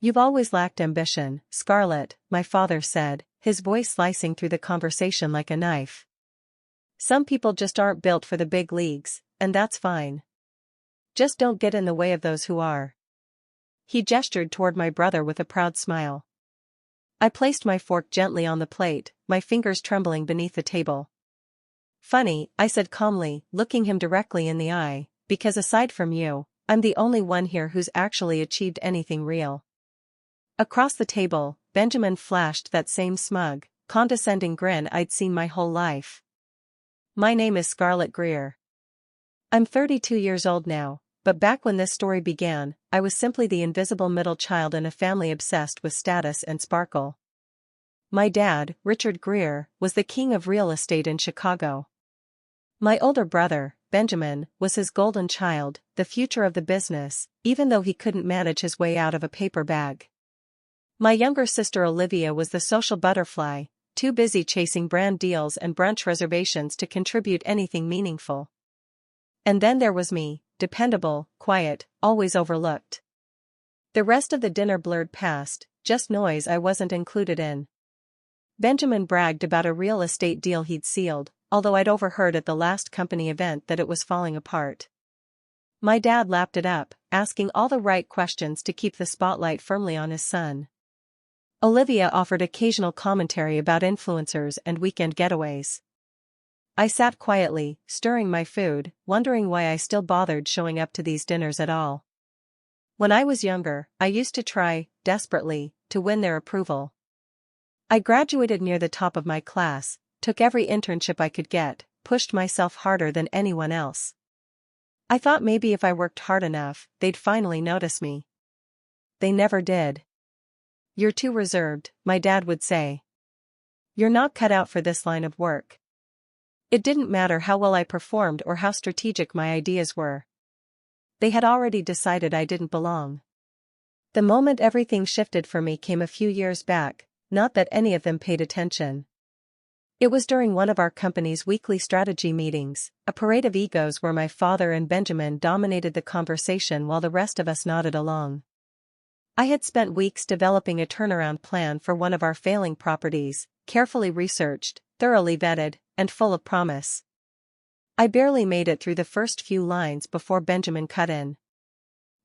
You've always lacked ambition, Scarlet, my father said, his voice slicing through the conversation like a knife. Some people just aren't built for the big leagues, and that's fine. Just don't get in the way of those who are. He gestured toward my brother with a proud smile. I placed my fork gently on the plate, my fingers trembling beneath the table. Funny, I said calmly, looking him directly in the eye, because aside from you, I'm the only one here who's actually achieved anything real. Across the table, Benjamin flashed that same smug, condescending grin I'd seen my whole life. My name is Scarlet Greer. I'm 32 years old now, but back when this story began, I was simply the invisible middle child in a family obsessed with status and sparkle. My dad, Richard Greer, was the king of real estate in Chicago. My older brother, Benjamin, was his golden child, the future of the business, even though he couldn't manage his way out of a paper bag. My younger sister Olivia was the social butterfly, too busy chasing brand deals and brunch reservations to contribute anything meaningful. And then there was me, dependable, quiet, always overlooked. The rest of the dinner blurred past, just noise I wasn't included in. Benjamin bragged about a real estate deal he'd sealed, although I'd overheard at the last company event that it was falling apart. My dad lapped it up, asking all the right questions to keep the spotlight firmly on his son. Olivia offered occasional commentary about influencers and weekend getaways. I sat quietly, stirring my food, wondering why I still bothered showing up to these dinners at all. When I was younger, I used to try, desperately, to win their approval. I graduated near the top of my class, took every internship I could get, pushed myself harder than anyone else. I thought maybe if I worked hard enough, they'd finally notice me. They never did. You're too reserved, my dad would say. You're not cut out for this line of work. It didn't matter how well I performed or how strategic my ideas were. They had already decided I didn't belong. The moment everything shifted for me came a few years back, not that any of them paid attention. It was during one of our company's weekly strategy meetings, a parade of egos where my father and Benjamin dominated the conversation while the rest of us nodded along. I had spent weeks developing a turnaround plan for one of our failing properties, carefully researched, thoroughly vetted, and full of promise. I barely made it through the first few lines before Benjamin cut in.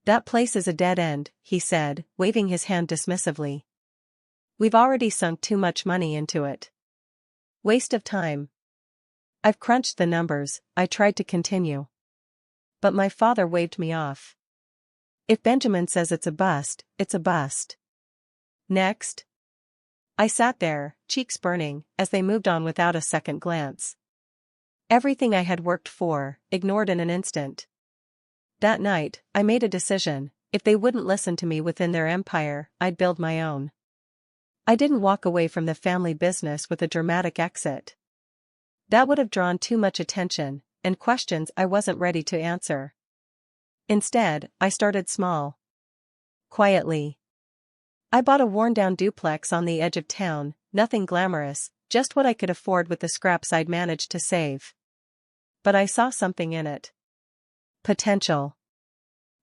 That place is a dead end, he said, waving his hand dismissively. We've already sunk too much money into it. Waste of time. I've crunched the numbers, I tried to continue. But my father waved me off. If Benjamin says it's a bust, it's a bust. Next. I sat there, cheeks burning, as they moved on without a second glance. Everything I had worked for, ignored in an instant. That night, I made a decision: if they wouldn't listen to me within their empire, I'd build my own. I didn't walk away from the family business with a dramatic exit. That would have drawn too much attention, and questions I wasn't ready to answer. Instead, I started small. Quietly. I bought a worn-down duplex on the edge of town, nothing glamorous, just what I could afford with the scraps I'd managed to save. But I saw something in it. Potential.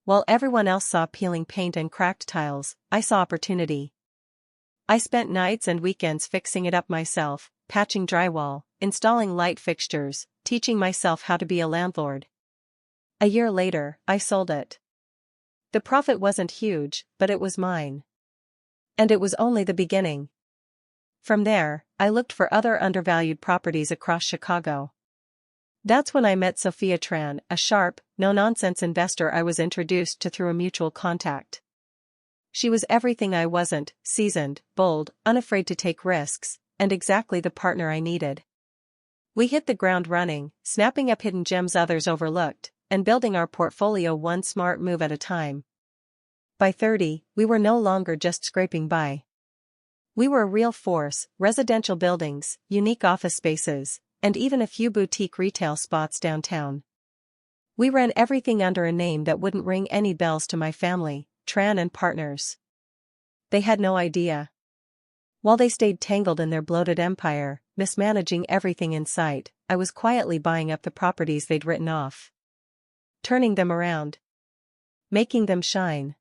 While everyone else saw peeling paint and cracked tiles, I saw opportunity. I spent nights and weekends fixing it up myself, patching drywall, installing light fixtures, teaching myself how to be a landlord. A year later, I sold it. The profit wasn't huge, but it was mine. And it was only the beginning. From there, I looked for other undervalued properties across Chicago. That's when I met Sophia Tran, a sharp, no-nonsense investor I was introduced to through a mutual contact. She was everything I wasn't: seasoned, bold, unafraid to take risks, and exactly the partner I needed. We hit the ground running, snapping up hidden gems others overlooked, and building our portfolio one smart move at a time. By 30, we were no longer just scraping by. We were a real force: residential buildings, unique office spaces, and even a few boutique retail spots downtown. We ran everything under a name that wouldn't ring any bells to my family: Tran and Partners. They had no idea. While they stayed tangled in their bloated empire, mismanaging everything in sight, I was quietly buying up the properties they'd written off. Turning them around. Making them shine.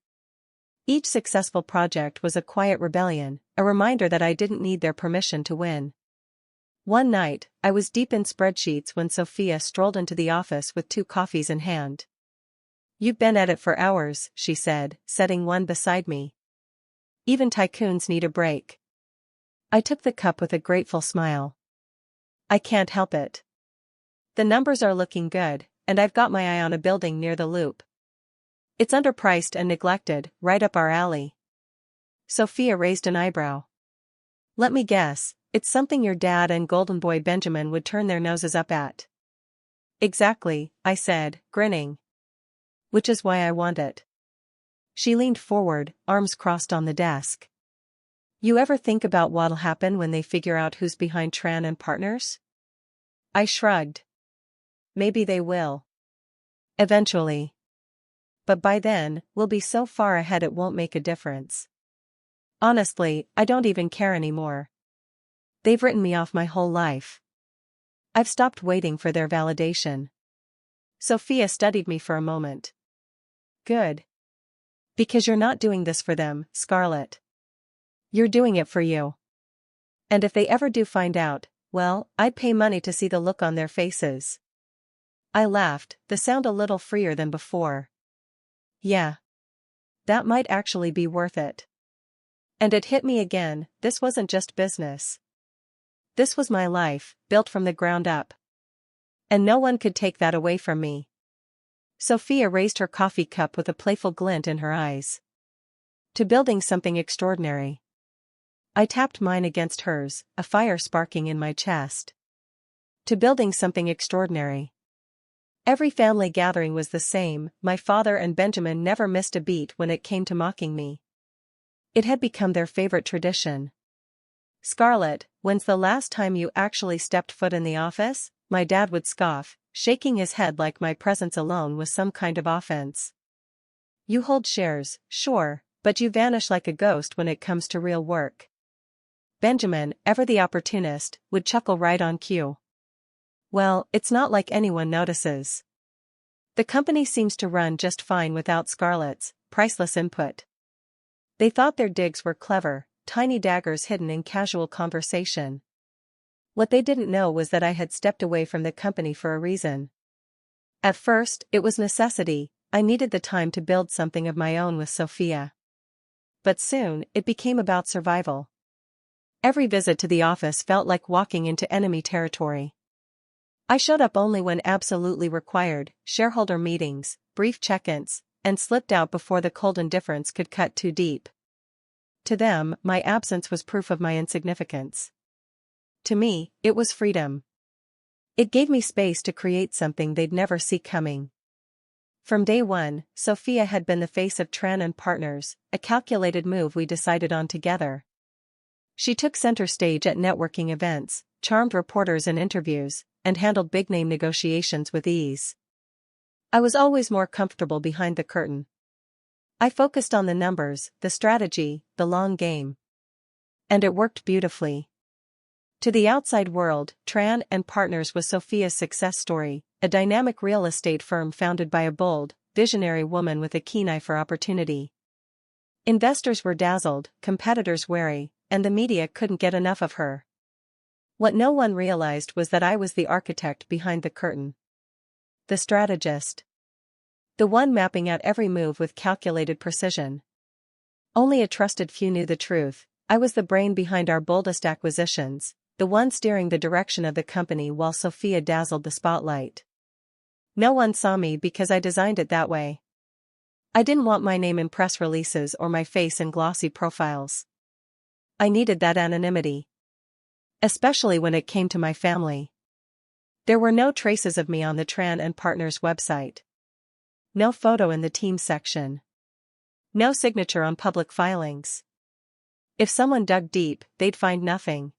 Each successful project was a quiet rebellion, a reminder that I didn't need their permission to win. One night, I was deep in spreadsheets when Sophia strolled into the office with 2 coffees in hand. "You've been at it for hours," she said, setting one beside me. "Even tycoons need a break." I took the cup with a grateful smile. I can't help it. The numbers are looking good, and I've got my eye on a building near the Loop. It's underpriced and neglected, right up our alley. Sophia raised an eyebrow. "Let me guess, it's something your dad and golden boy Benjamin would turn their noses up at." "Exactly," I said, grinning. "Which is why I want it." She leaned forward, arms crossed on the desk. "You ever think about what'll happen when they figure out who's behind Tran and Partners?" I shrugged. "Maybe they will. Eventually. But by then, we'll be so far ahead it won't make a difference. Honestly, I don't even care anymore. They've written me off my whole life. I've stopped waiting for their validation." Sophia studied me for a moment. "Good. Because you're not doing this for them, Scarlet. You're doing it for you. And if they ever do find out, well, I'd pay money to see the look on their faces." I laughed, the sound a little freer than before. "Yeah. That might actually be worth it." And it hit me again, this wasn't just business. This was my life, built from the ground up. And no one could take that away from me. Sophia raised her coffee cup with a playful glint in her eyes. "To building something extraordinary." I tapped mine against hers, a fire sparking in my chest. To building something extraordinary. Every family gathering was the same, my father and Benjamin never missed a beat when it came to mocking me. It had become their favorite tradition. "Scarlet, when's the last time you actually stepped foot in the office?" my dad would scoff, shaking his head like my presence alone was some kind of offense. "You hold shares, sure, but you vanish like a ghost when it comes to real work." Benjamin, ever the opportunist, would chuckle right on cue. "Well, it's not like anyone notices. The company seems to run just fine without Scarlet's priceless input." They thought their digs were clever, tiny daggers hidden in casual conversation. What they didn't know was that I had stepped away from the company for a reason. At first, it was necessity, I needed the time to build something of my own with Sophia. But soon, it became about survival. Every visit to the office felt like walking into enemy territory. I showed up only when absolutely required, shareholder meetings, brief check-ins, and slipped out before the cold indifference could cut too deep. To them, my absence was proof of my insignificance. To me, it was freedom. It gave me space to create something they'd never see coming. From day one, Sophia had been the face of Tran and Partners, a calculated move we decided on together. She took center stage at networking events, charmed reporters in interviews, and handled big-name negotiations with ease. I was always more comfortable behind the curtain. I focused on the numbers, the strategy, the long game. And it worked beautifully. To the outside world, Tran and Partners was Sophia's success story, a dynamic real estate firm founded by a bold, visionary woman with a keen eye for opportunity. Investors were dazzled, competitors wary, and the media couldn't get enough of her. What no one realized was that I was the architect behind the curtain. The strategist. The one mapping out every move with calculated precision. Only a trusted few knew the truth. I was the brain behind our boldest acquisitions, the one steering the direction of the company while Sophia dazzled the spotlight. No one saw me because I designed it that way. I didn't want my name in press releases or my face in glossy profiles. I needed that anonymity. Especially when it came to my family. There were no traces of me on the Tran and Partners website. No photo in the team section. No signature on public filings. If someone dug deep, they'd find nothing.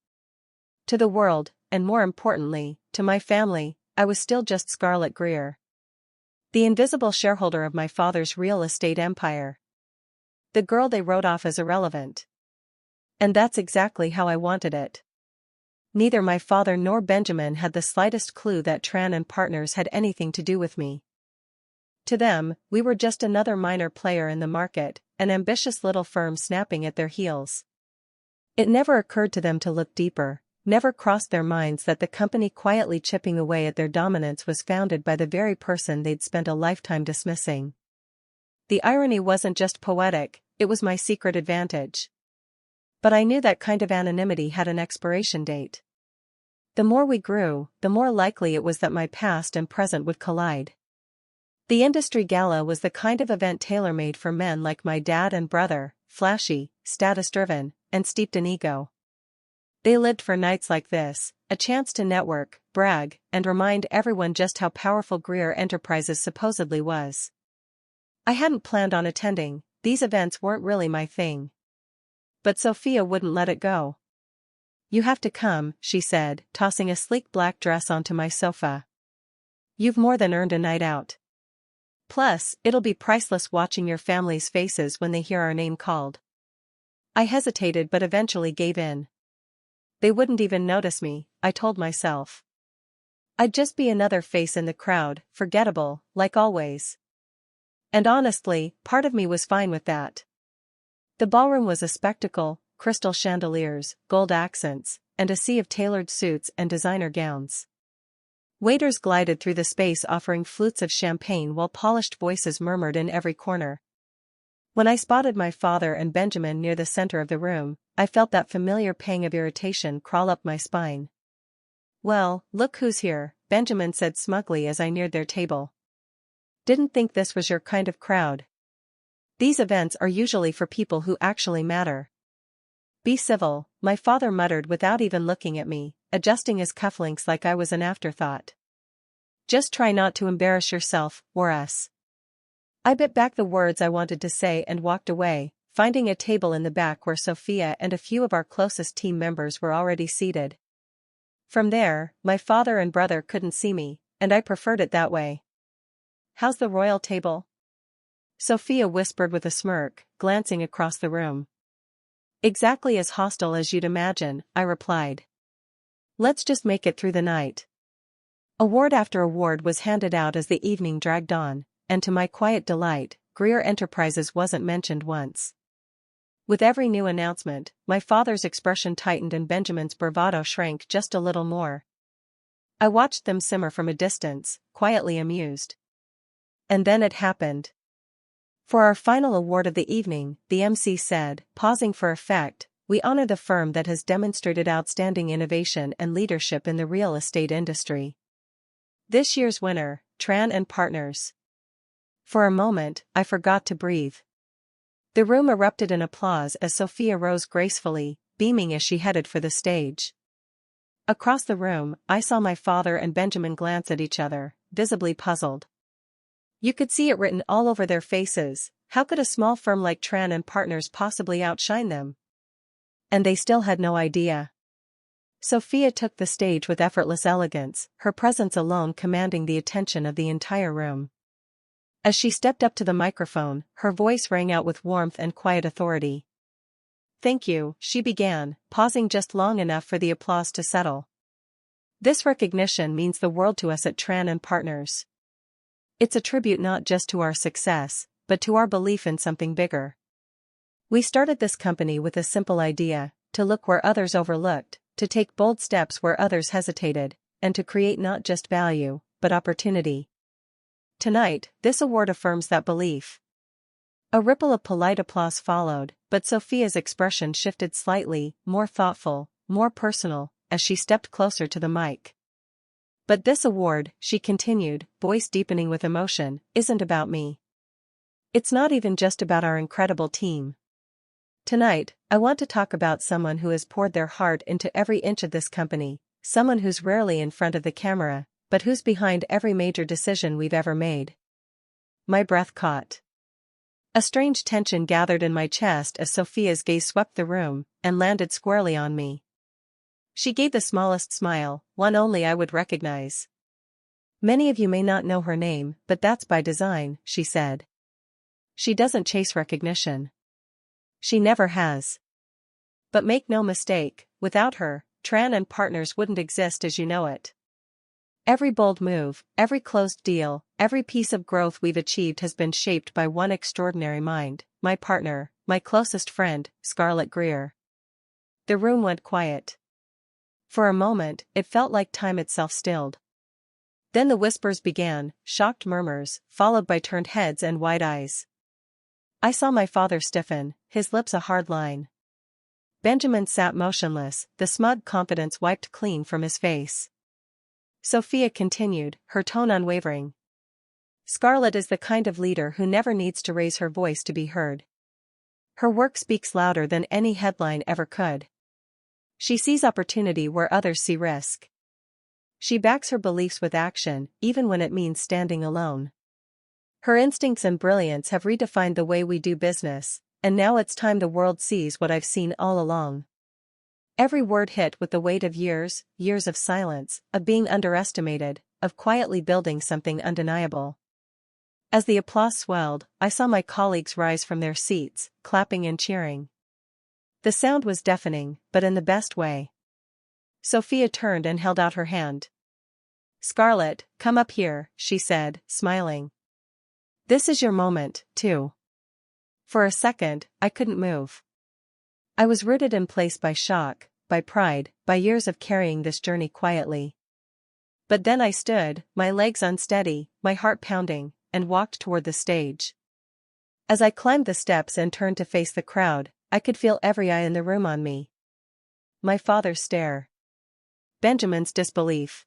To the world, and more importantly, to my family, I was still just Scarlet Greer. The invisible shareholder of my father's real estate empire. The girl they wrote off as irrelevant. And that's exactly how I wanted it. Neither my father nor Benjamin had the slightest clue that Tran and Partners had anything to do with me. To them, we were just another minor player in the market, an ambitious little firm snapping at their heels. It never occurred to them to look deeper, never crossed their minds that the company quietly chipping away at their dominance was founded by the very person they'd spent a lifetime dismissing. The irony wasn't just poetic, it was my secret advantage. But I knew that kind of anonymity had an expiration date. The more we grew, the more likely it was that my past and present would collide. The industry gala was the kind of event tailor-made for men like my dad and brother, flashy, status-driven, and steeped in ego. They lived for nights like this, a chance to network, brag, and remind everyone just how powerful Greer Enterprises supposedly was. I hadn't planned on attending, these events weren't really my thing. But Sophia wouldn't let it go. "You have to come," she said, tossing a sleek black dress onto my sofa. "You've more than earned a night out. Plus, it'll be priceless watching your family's faces when they hear our name called." I hesitated but eventually gave in. They wouldn't even notice me, I told myself. I'd just be another face in the crowd, forgettable, like always. And honestly, part of me was fine with that. The ballroom was a spectacle, crystal chandeliers, gold accents, and a sea of tailored suits and designer gowns. Waiters glided through the space offering flutes of champagne while polished voices murmured in every corner. When I spotted my father and Benjamin near the center of the room, I felt that familiar pang of irritation crawl up my spine. "Well, look who's here," Benjamin said smugly as I neared their table. "Didn't think this was your kind of crowd. These events are usually for people who actually matter." "Be civil," my father muttered without even looking at me, adjusting his cufflinks like I was an afterthought. "Just try not to embarrass yourself, or us." I bit back the words I wanted to say and walked away, finding a table in the back where Sophia and a few of our closest team members were already seated. From there, my father and brother couldn't see me, and I preferred it that way. "How's the royal table?" Sophia whispered with a smirk, glancing across the room. "Exactly as hostile as you'd imagine," I replied. "Let's just make it through the night." Award after award was handed out as the evening dragged on, and to my quiet delight, Greer Enterprises wasn't mentioned once. With every new announcement, my father's expression tightened and Benjamin's bravado shrank just a little more. I watched them simmer from a distance, quietly amused. And then it happened. For our final award of the evening, the MC said, pausing for effect, "We honor the firm that has demonstrated outstanding innovation and leadership in the real estate industry. This year's winner, Tran and Partners." For a moment, I forgot to breathe. The room erupted in applause as Sophia rose gracefully, beaming as she headed for the stage. Across the room, I saw my father and Benjamin glance at each other, visibly puzzled. You could see it written all over their faces. How could a small firm like Tran and Partners possibly outshine them? And they still had no idea. Sophia took the stage with effortless elegance, her presence alone commanding the attention of the entire room. As she stepped up to the microphone, her voice rang out with warmth and quiet authority. "Thank you," she began, pausing just long enough for the applause to settle. "This recognition means the world to us at Tran and Partners. It's a tribute not just to our success, but to our belief in something bigger. We started this company with a simple idea, to look where others overlooked, to take bold steps where others hesitated, and to create not just value, but opportunity. Tonight, this award affirms that belief." A ripple of polite applause followed, but Sophia's expression shifted slightly, more thoughtful, more personal, as she stepped closer to the mic. "But this award," she continued, voice deepening with emotion, "isn't about me. It's not even just about our incredible team. Tonight, I want to talk about someone who has poured their heart into every inch of this company, someone who's rarely in front of the camera, but who's behind every major decision we've ever made." My breath caught. A strange tension gathered in my chest as Sophia's gaze swept the room and landed squarely on me. She gave the smallest smile, one only I would recognize. "Many of you may not know her name, but that's by design," she said. "She doesn't chase recognition. She never has. But make no mistake, without her, Tran and Partners wouldn't exist as you know it." Every bold move, every closed deal, every piece of growth we've achieved has been shaped by one extraordinary mind, my partner, my closest friend, Scarlet Greer. The room went quiet. For a moment, it felt like time itself stilled. Then the whispers began, shocked murmurs, followed by turned heads and wide eyes. I saw my father stiffen, his lips a hard line. Benjamin sat motionless, the smug confidence wiped clean from his face. Sophia continued, her tone unwavering. Scarlet is the kind of leader who never needs to raise her voice to be heard. Her work speaks louder than any headline ever could. She sees opportunity where others see risk. She backs her beliefs with action, even when it means standing alone. Her instincts and brilliance have redefined the way we do business, and now it's time the world sees what I've seen all along. Every word hit with the weight of years, years of silence, of being underestimated, of quietly building something undeniable. As the applause swelled, I saw my colleagues rise from their seats, clapping and cheering. The sound was deafening, but in the best way. Sophia turned and held out her hand. Scarlet, come up here, she said, smiling. This is your moment, too. For a second, I couldn't move. I was rooted in place by shock, by pride, by years of carrying this journey quietly. But then I stood, my legs unsteady, my heart pounding, and walked toward the stage. As I climbed the steps and turned to face the crowd, I could feel every eye in the room on me. My father's stare. Benjamin's disbelief.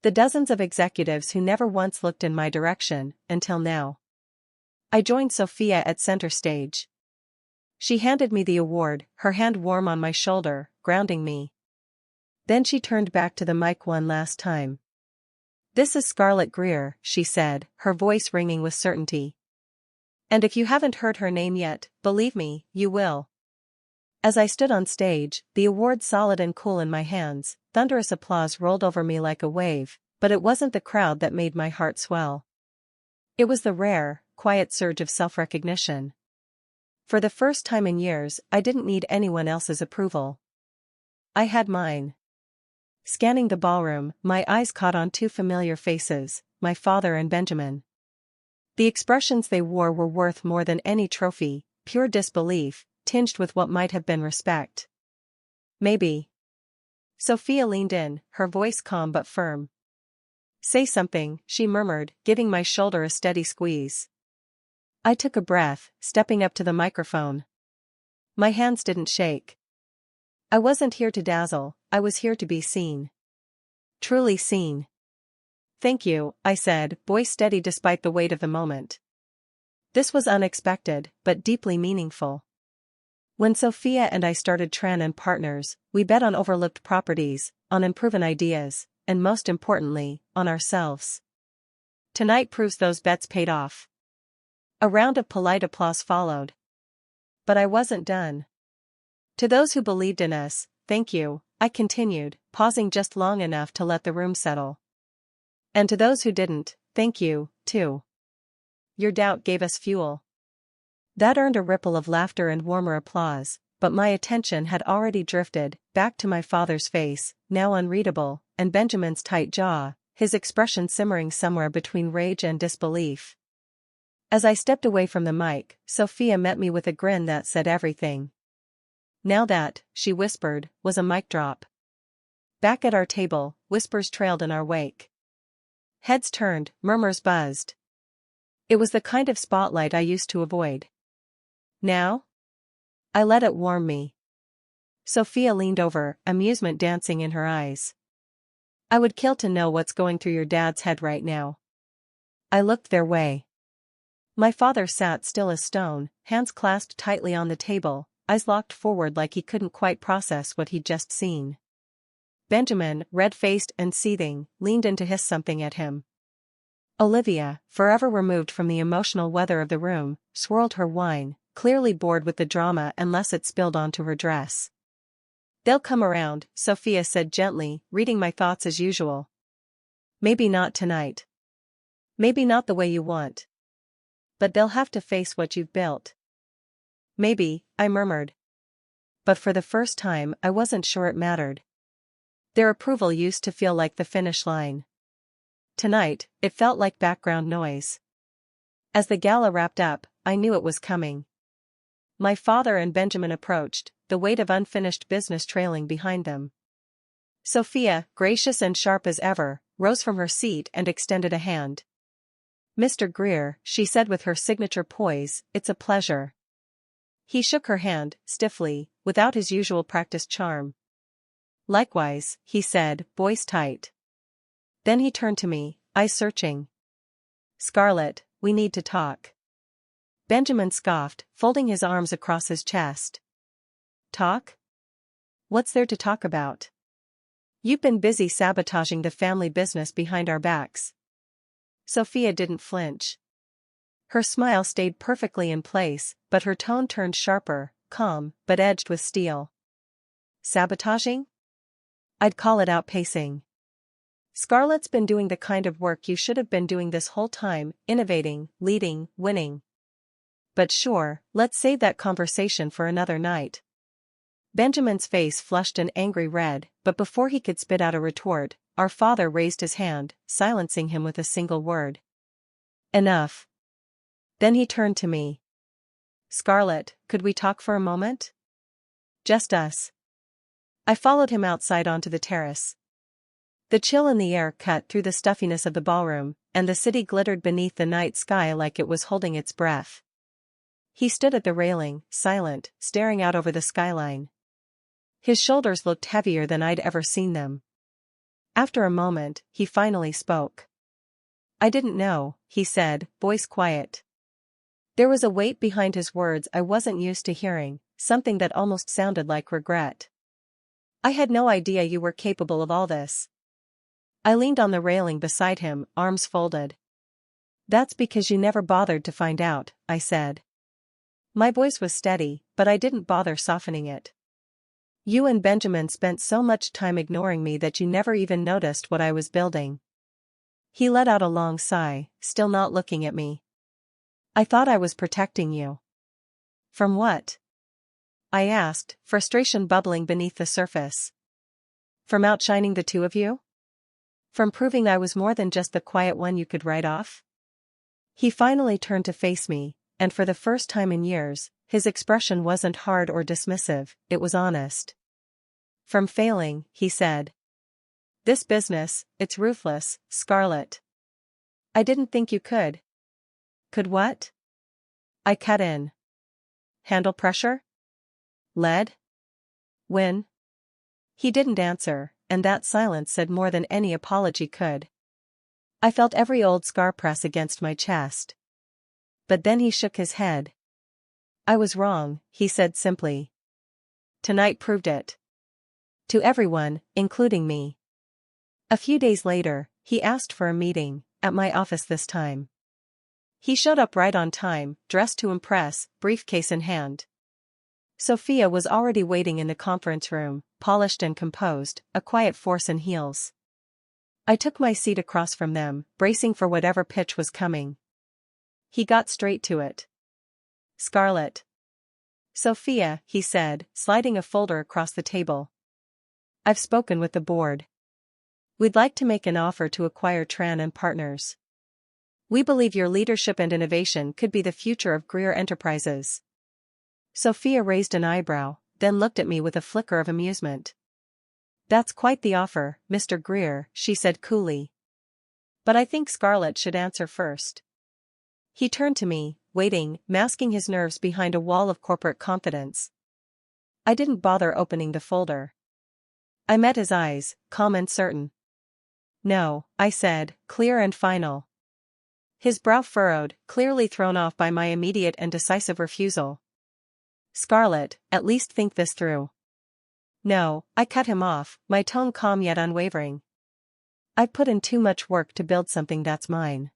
The dozens of executives who never once looked in my direction, until now. I joined Sophia at center stage. She handed me the award, her hand warm on my shoulder, grounding me. Then she turned back to the mic one last time. This is Scarlet Greer, she said, her voice ringing with certainty. And if you haven't heard her name yet, believe me, you will. As I stood on stage, the award solid and cool in my hands, thunderous applause rolled over me like a wave, but it wasn't the crowd that made my heart swell. It was the rare, quiet surge of self-recognition. For the first time in years, I didn't need anyone else's approval. I had mine. Scanning the ballroom, my eyes caught on two familiar faces, my father and Benjamin. The expressions they wore were worth more than any trophy, pure disbelief, tinged with what might have been respect. Maybe. Sophia leaned in, her voice calm but firm. Say something, she murmured, giving my shoulder a steady squeeze. I took a breath, stepping up to the microphone. My hands didn't shake. I wasn't here to dazzle, I was here to be seen. Truly seen. Thank you, I said, voice steady despite the weight of the moment. This was unexpected, but deeply meaningful. When Sophia and I started Tran and Partners, we bet on overlooked properties, on unproven ideas, and most importantly, on ourselves. Tonight proves those bets paid off. A round of polite applause followed. But I wasn't done. To those who believed in us, thank you, I continued, pausing just long enough to let the room settle. And to those who didn't, thank you, too. Your doubt gave us fuel. That earned a ripple of laughter and warmer applause, but my attention had already drifted back to my father's face, now unreadable, and Benjamin's tight jaw, his expression simmering somewhere between rage and disbelief. As I stepped away from the mic, Sophia met me with a grin that said everything. Now that, she whispered, was a mic drop. Back at our table, whispers trailed in our wake. Heads turned, murmurs buzzed. It was the kind of spotlight I used to avoid. Now? I let it warm me. Sophia leaned over, amusement dancing in her eyes. I would kill to know what's going through your dad's head right now. I looked their way. My father sat still as stone, hands clasped tightly on the table, eyes locked forward like he couldn't quite process what he'd just seen. Benjamin, red-faced and seething, leaned in to hiss something at him. Olivia, forever removed from the emotional weather of the room, swirled her wine, clearly bored with the drama unless it spilled onto her dress. They'll come around, Sophia said gently, reading my thoughts as usual. Maybe not tonight. Maybe not the way you want. But they'll have to face what you've built. Maybe, I murmured. But for the first time I wasn't sure it mattered. Their approval used to feel like the finish line. Tonight, it felt like background noise. As the gala wrapped up, I knew it was coming. My father and Benjamin approached, the weight of unfinished business trailing behind them. Sophia, gracious and sharp as ever, rose from her seat and extended a hand. "Mr. Greer," she said with her signature poise, "it's a pleasure." He shook her hand, stiffly, without his usual practiced charm. "Likewise," he said, voice tight. Then he turned to me, eyes searching. "Scarlet, we need to talk." Benjamin scoffed, folding his arms across his chest. "Talk? What's there to talk about? You've been busy sabotaging the family business behind our backs." Sophia didn't flinch. Her smile stayed perfectly in place, but her tone turned sharper, calm, but edged with steel. "Sabotaging? I'd call it outpacing. Scarlet's been doing the kind of work you should have been doing this whole time, innovating, leading, winning. But sure, let's save that conversation for another night." Benjamin's face flushed an angry red, but before he could spit out a retort, our father raised his hand, silencing him with a single word. "Enough." Then he turned to me. "Scarlet, could we talk for a moment? Just us." I followed him outside onto the terrace. The chill in the air cut through the stuffiness of the ballroom, and the city glittered beneath the night sky like it was holding its breath. He stood at the railing, silent, staring out over the skyline. His shoulders looked heavier than I'd ever seen them. After a moment, he finally spoke. "I didn't know," he said, voice quiet. There was a weight behind his words I wasn't used to hearing, something that almost sounded like regret. "I had no idea you were capable of all this." I leaned on the railing beside him, arms folded. "That's because you never bothered to find out," I said. My voice was steady, but I didn't bother softening it. "You and Benjamin spent so much time ignoring me that you never even noticed what I was building." He let out a long sigh, still not looking at me. "I thought I was protecting you." "From what?" I asked, frustration bubbling beneath the surface. "From outshining the two of you? From proving I was more than just the quiet one you could write off?" He finally turned to face me, and for the first time in years, his expression wasn't hard or dismissive, it was honest. "From failing," he said. "This business, it's ruthless, Scarlet. I didn't think you could." "Could what?" I cut in. "Handle pressure? Lead? Win?" He didn't answer, and that silence said more than any apology could. I felt every old scar press against my chest. But then he shook his head. "I was wrong," he said simply. "Tonight proved it. To everyone, including me." A few days later, he asked for a meeting, at my office this time. He showed up right on time, dressed to impress, briefcase in hand. Sophia was already waiting in the conference room, polished and composed, a quiet force in heels. I took my seat across from them, bracing for whatever pitch was coming. He got straight to it. "Scarlet." "Sophia," he said, sliding a folder across the table. "I've spoken with the board. We'd like to make an offer to acquire Tran and Partners. We believe your leadership and innovation could be the future of Greer Enterprises." Sophia raised an eyebrow, then looked at me with a flicker of amusement. "That's quite the offer, Mr. Greer," she said coolly. "But I think Scarlet should answer first." He turned to me, waiting, masking his nerves behind a wall of corporate confidence. I didn't bother opening the folder. I met his eyes, calm and certain. "No," I said, clear and final. His brow furrowed, clearly thrown off by my immediate and decisive refusal. "Scarlet, at least think this through." "No," I cut him off, my tone calm yet unwavering. "I've put in too much work to build something that's mine.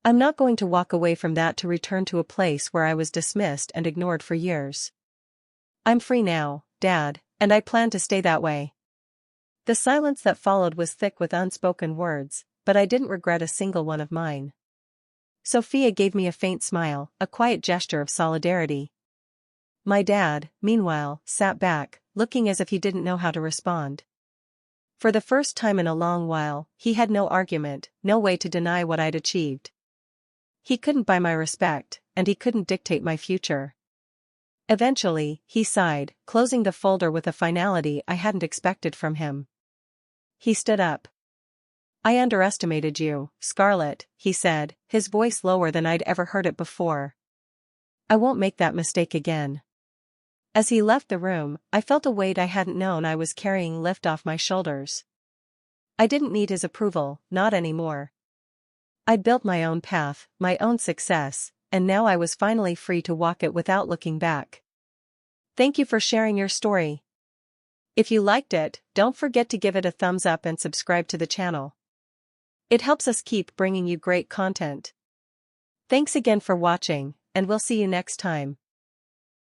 I'm not going to walk away from that to return to a place where I was dismissed and ignored for years. I'm free now, Dad, and I plan to stay that way." The silence that followed was thick with unspoken words, but I didn't regret a single one of mine. Sophia gave me a faint smile, a quiet gesture of solidarity. My dad, meanwhile, sat back, looking as if he didn't know how to respond. For the first time in a long while, he had no argument, no way to deny what I'd achieved. He couldn't buy my respect, and he couldn't dictate my future. Eventually, he sighed, closing the folder with a finality I hadn't expected from him. He stood up. "I underestimated you, Scarlet," he said, his voice lower than I'd ever heard it before. "I won't make that mistake again." As he left the room, I felt a weight I hadn't known I was carrying lift off my shoulders. I didn't need his approval, not anymore. I'd built my own path, my own success, and now I was finally free to walk it without looking back. Thank you for sharing your story. If you liked it, don't forget to give it a thumbs up and subscribe to the channel. It helps us keep bringing you great content. Thanks again for watching, and we'll see you next time.